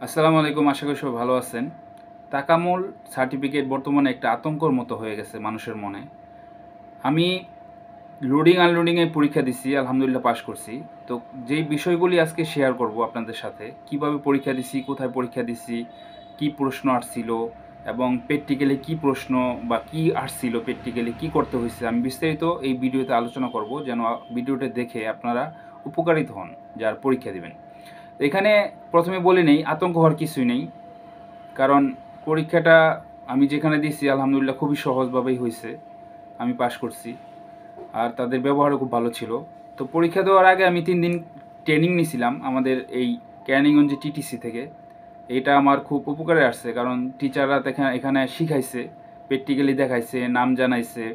আসসালামু আলাইকুম। আশা করি সবাই ভালো আছেন। তাকামুল সার্টিফিকেট বর্তমানে একটা আতঙ্কর মতো হয়ে গেছে মানুষের মনে। আমি লোডিং আনলোডিংয়ে পরীক্ষা দিছি, আলহামদুলিল্লাহ পাস করছি। তো যেই বিষয়গুলি আজকে শেয়ার করব আপনাদের সাথে, কিভাবে পরীক্ষা দিছি, কোথায় পরীক্ষা দিছি, কি প্রশ্ন আসছিল এবং প্র্যাকটিক্যালি কি প্রশ্ন বা কি আসছিল, প্র্যাকটিক্যালি কি করতে হয়েছে, আমি বিস্তারিত এই ভিডিওতে আলোচনা করব যেন ভিডিওটা দেখে আপনারা উপকারিত হন যার পরীক্ষা দিবেন। এখানে প্রথমে বলে নেই, আতঙ্ক হওয়ার কিছুই নেই। কারণ পরীক্ষাটা আমি যেখানে দিয়েছি আলহামদুলিল্লাহ খুবই সহজভাবেই হয়েছে, আমি পাশ করছি। আর তাদের ব্যবহারও খুব ভালো ছিল। তো পরীক্ষা দেওয়ার আগে আমি 3 দিন ট্রেনিং নিয়েছিলাম আমাদের এই ক্যানিগঞ্জ টিটিসি থেকে। এটা আমার খুব উপকারে আসছে, কারণ টিচাররা এখানে শিখাইছে, প্র্যাকটিক্যালি দেখাইছে, নাম জানাইছে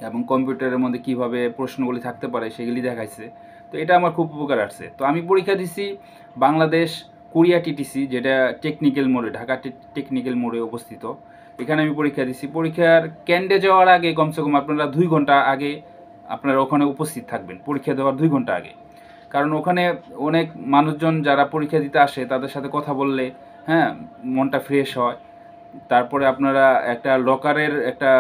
এবং কম্পিউটারের মধ্যে কীভাবে প্রশ্নগুলি থাকতে পারে সেগুলি দেখাইছে। তো এটা আমার খুব উপকার আসছে। তো আমি পরীক্ষা দিছি বাংলাদেশ কোরিয়া টিটিসি, যেটা টেকনিক্যাল মোড়ে, ঢাকা টেকনিক্যাল মোড়ে অবস্থিত। এখানে আমি পরীক্ষা দিছি। পরীক্ষার কেন্দ্রে যাওয়ার আগে কমসে কম আপনারা 2 ঘন্টা আগে আপনারা ওখানে উপস্থিত থাকবেন, পরীক্ষা দেওয়ার 2 ঘন্টা আগে। কারণ ওখানে অনেক মানুষজন যারা পরীক্ষা দিতে আসে তাদের সাথে কথা বললে, হ্যাঁ, মনটা ফ্রেশ হয়। তারপরে আপনারা একটা লকারের একটা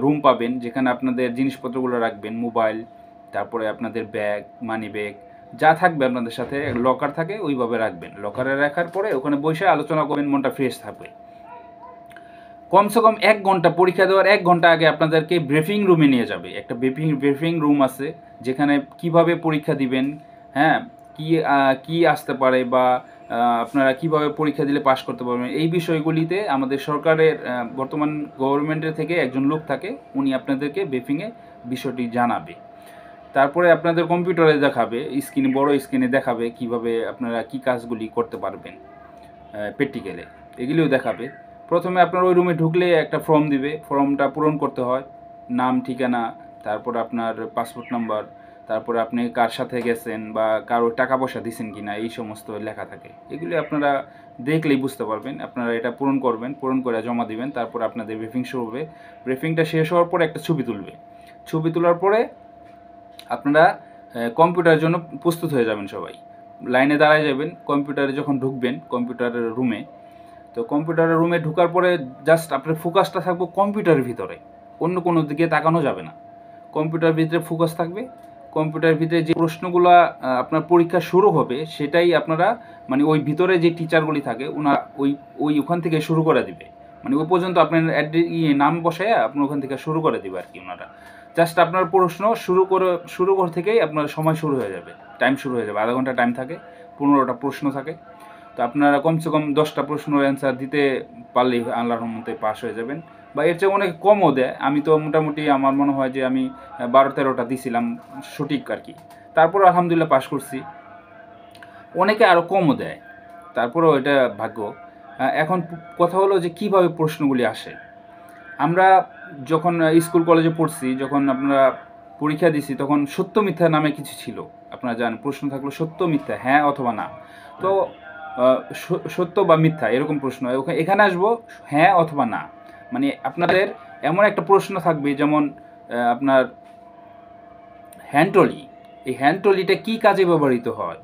রুম পাবেন, যেখানে আপনাদের জিনিসপত্রগুলো রাখবেন, মোবাইল, তারপরে আপনাদের ব্যাগ, মানি ব্যাগ, যা থাকবে আপনাদের সাথে লকার থাকে ওইভাবে রাখবেন। লকারে রাখার পরে ওখানে বসে আলোচনা করবেন, মনটা ফ্রেশ থাকবে। কমসে কম 1 ঘন্টা, পরীক্ষা দেওয়ার 1 ঘন্টা আগে আপনাদেরকে ব্রিফিং রুমে নিয়ে যাবে। একটা ব্রিফিং রুম আছে, যেখানে কিভাবে পরীক্ষা দিবেন, হ্যাঁ, কি কি আসতে পারে বা আপনারা কিভাবে পরীক্ষা দিলে পাশ করতে পারবেন, এই বিষয়গুলিতে আমাদের সরকারের বর্তমান গভর্নমেন্টের থেকে একজন লোক থাকে, উনি আপনাদেরকে ব্রিফিংয়ে বিষয়টি জানাবে। তারপরে আপনাদের কম্পিউটারে দেখাবে, স্ক্রিনে, বড় স্ক্রিনে দেখাবে কিভাবে আপনারা কি কাজগুলি করতে পারবেন প্র্যাকটিক্যালে, এগুলিও দেখাবে। প্রথমে আপনার ওই রুমে ঢুকলে একটা ফর্ম দিবে, ফর্মটা পূরণ করতে হয়, নাম, ঠিকানা, তারপর আপনার পাসপোর্ট নাম্বার, তারপরে আপনি কার সাথে গেছেন বা কারো টাকা পয়সা দিয়েছেন কি না, এই সমস্ত লেখা থাকে। এগুলি আপনারা দেখলেই বুঝতে পারবেন। আপনারা এটা পূরণ করবেন, পূরণ করে জমা দিবেন। তারপর আপনাদের ব্রিফিং শুরু হবে। ব্রিফিংটা শেষ হওয়ার পরে একটা ছবি তুলবে। ছবি তোলার পরে আপনারা কম্পিউটারের জন্য প্রস্তুত হয়ে যাবেন সবাই। লাইনে দাঁড়ায় যাবেন, কম্পিউটারে যখন ঢুকবেন কম্পিউটারের রুমে। তো কম্পিউটারের রুমে ঢোকার পরে জাস্ট আপনার ফোকাসটা থাকবে কম্পিউটারের ভিতরে, অন্য কোনো দিকে তাকানো যাবে না। কম্পিউটার ভিতরে ফোকাস থাকবে। কম্পিউটারের ভিতরে যে প্রশ্নগুলো আপনার পরীক্ষা শুরু হবে সেটাই আপনারা, মানে ওই ভিতরে যে টিচারগুলি থাকে ওনারা ওখান থেকে শুরু করে দিবে। মানে ওই পর্যন্ত আপনার নাম বসায় আপনার ওখান থেকে শুরু করে দিবে আর কি ওনারা। জাস্ট আপনার প্রশ্ন শুরু করে থেকেই আপনার সময় শুরু হয়ে যাবে, টাইম শুরু হয়ে যাবে। আধা ঘন্টা টাইম থাকে, 15টা প্রশ্ন থাকে। তো আপনারা কমসে কম 10টা প্রশ্নের অ্যান্সার দিতে পারলেই আল্লাহর রহমতে পাস হয়ে যাবেন, বা এর চেয়ে অনেক কমও দেয়। আমি তো মোটামুটি আমার মনে হয় যে আমি 12-13টা দিছিলাম সঠিক আর কি। তারপর আলহামদুলিল্লাহ পাস করছি। অনেকে আরও কমও দেয়, তারপরেও এটা ভাগ্য। এখন কথা হলো যে কীভাবে প্রশ্নগুলি আসে। আমরা যখন স্কুল কলেজে পড়ছি, যখন আমরা পরীক্ষা দিছি, তখন সত্য মিথ্যা নামে কিছু ছিল। আপনারা জানেন, প্রশ্ন থাকলো সত্য মিথ্যা, হ্যাঁ অথবা না। তো সত্য বা মিথ্যা এরকম প্রশ্ন, এখানে আসবো হ্যাঁ অথবা না। মানে আপনাদের এমন একটা প্রশ্ন থাকবে, যেমন আপনার হ্যান্ড ট্রলি, এই হ্যান্ড ট্রলিটা কী কাজে ব্যবহৃত হয়,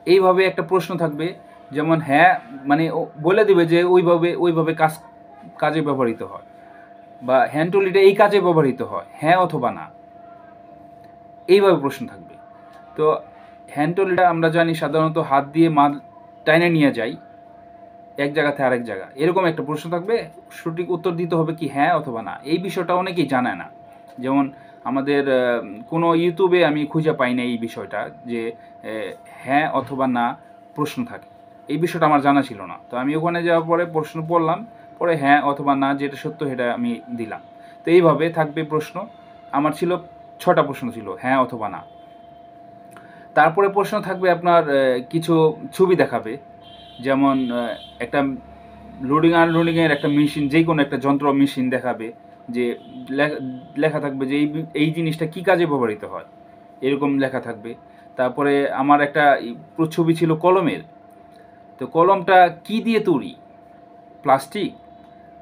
এইভাবে একটা প্রশ্ন থাকবে। যেমন হ্যাঁ, মানে বলে দিবে যে ওইভাবে কাজে ব্যবহৃত হয়, বা হ্যান্ড ট্রলিটা এই কাজে ব্যবহৃত হয়, হ্যাঁ অথবা না, এইভাবে প্রশ্ন থাকবে। তো হ্যান্ড ট্রলিটা আমরা জানি সাধারণত হাত দিয়ে মাল টাইনে নিয়ে যাই এক জায়গা থেকে আরেক জায়গা, এরকম একটা প্রশ্ন থাকবে। সঠিক উত্তর দিতে হবে কি হ্যাঁ অথবা না। এই বিষয়টা অনেকেই জানে না। যেমন আমাদের কোনো ইউটিউবে আমি খুঁজে পাই না এই বিষয়টা, যে হ্যাঁ অথবা না প্রশ্ন থাকে। এই বিষয়টা আমার জানা ছিল না। তো আমি ওখানে যাওয়ার পরে প্রশ্ন পড়লাম, পরে হ্যাঁ অথবা না যেটা সত্য সেটা আমি দিলাম। তো এইভাবে থাকবে প্রশ্ন। আমার ছিল 6টা প্রশ্ন ছিল, হ্যাঁ অথবা না। তারপরে প্রশ্ন থাকবে আপনার কিছু ছবি দেখাবে। যেমন একটা লোডিং আনলোডিংয়ের একটা মেশিন, যে কোনো একটা যন্ত্র মেশিন দেখাবে, যে লেখা থাকবে যে এই জিনিসটা কী কাজে ব্যবহৃত হয়, এরকম লেখা থাকবে। তারপরে আমার একটা ছবি ছিল কলমের। তো কলমটা কি দিয়ে তৈরি, প্লাস্টিক,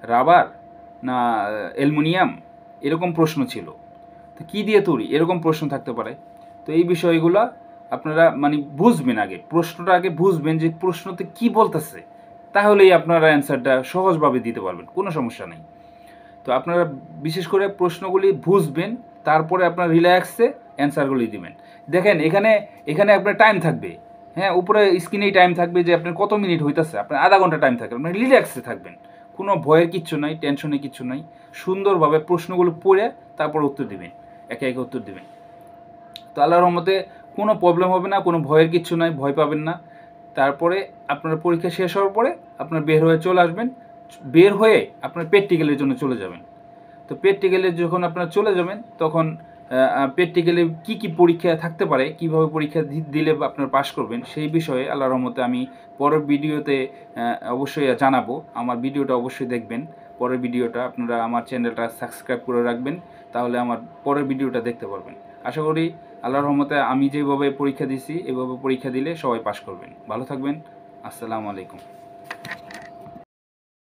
রাবার, না অ্যালুমিনিয়াম, এরকম প্রশ্ন ছিল। তো কী দিয়ে তৈরি, এরকম প্রশ্ন থাকতে পারে। তো এই বিষয়গুলো আপনারা মানে বুঝবেন, আগে প্রশ্নটা আগে বুঝবেন যে প্রশ্নতে কি বলতেছে, তাহলেই আপনারা অ্যান্সারটা সহজভাবে দিতে পারবেন, কোনো সমস্যা নেই। তো আপনারা বিশেষ করে প্রশ্নগুলি বুঝবেন, তারপরে আপনার রিল্যাক্সে অ্যান্সারগুলি দিবেন। দেখেন এখানে এখানে আপনার টাইম থাকবে, হ্যাঁ, উপরে স্ক্রিনেই টাইম থাকবে যে আপনার কত মিনিট হইতেছে, আপনার আধা ঘন্টা টাইম থাকবে, আপনি রিল্যাক্সে থাকবেন, কোনো ভয়ের কিচ্ছু নাই, টেনশনে কিচ্ছু নাই। সুন্দরভাবে প্রশ্নগুলো পড়ে তারপর উত্তর দিবেন, একে একে উত্তর দিবেন। তো আল্লাহর রহমতে কোনো প্রবলেম হবে না, কোনো ভয়ের কিচ্ছু নাই, ভয় পাবেন না। তারপরে আপনার পরীক্ষা শেষ হওয়ার পরে আপনার বের হয়ে চলে আসবেন, বের হয়ে আপনার প্র্যাকটিক্যালের জন্য চলে যাবেন। তো প্র্যাকটিক্যালে যখন আপনারা চলে যাবেন তখন প্র্যাকটিক্যালে কী কী পরীক্ষা থাকতে পারে, কীভাবে পরীক্ষা দিলে আপনারা পাস করবেন, সেই বিষয়ে আল্লাহর রহমতে আমি পরের ভিডিওতে অবশ্যই জানাবো। আমার ভিডিওটা অবশ্যই দেখবেন, পরের ভিডিওটা আপনারা আমার চ্যানেলটা সাবস্ক্রাইব করে রাখবেন, তাহলে আমার পরের ভিডিওটা দেখতে পারবেন। আশা করি আল্লাহর রহমতে আমি যেভাবে পরীক্ষা দিছি এভাবে পরীক্ষা দিলে সবাই পাস করবেন। ভালো থাকবেন। আসসালামু আলাইকুম।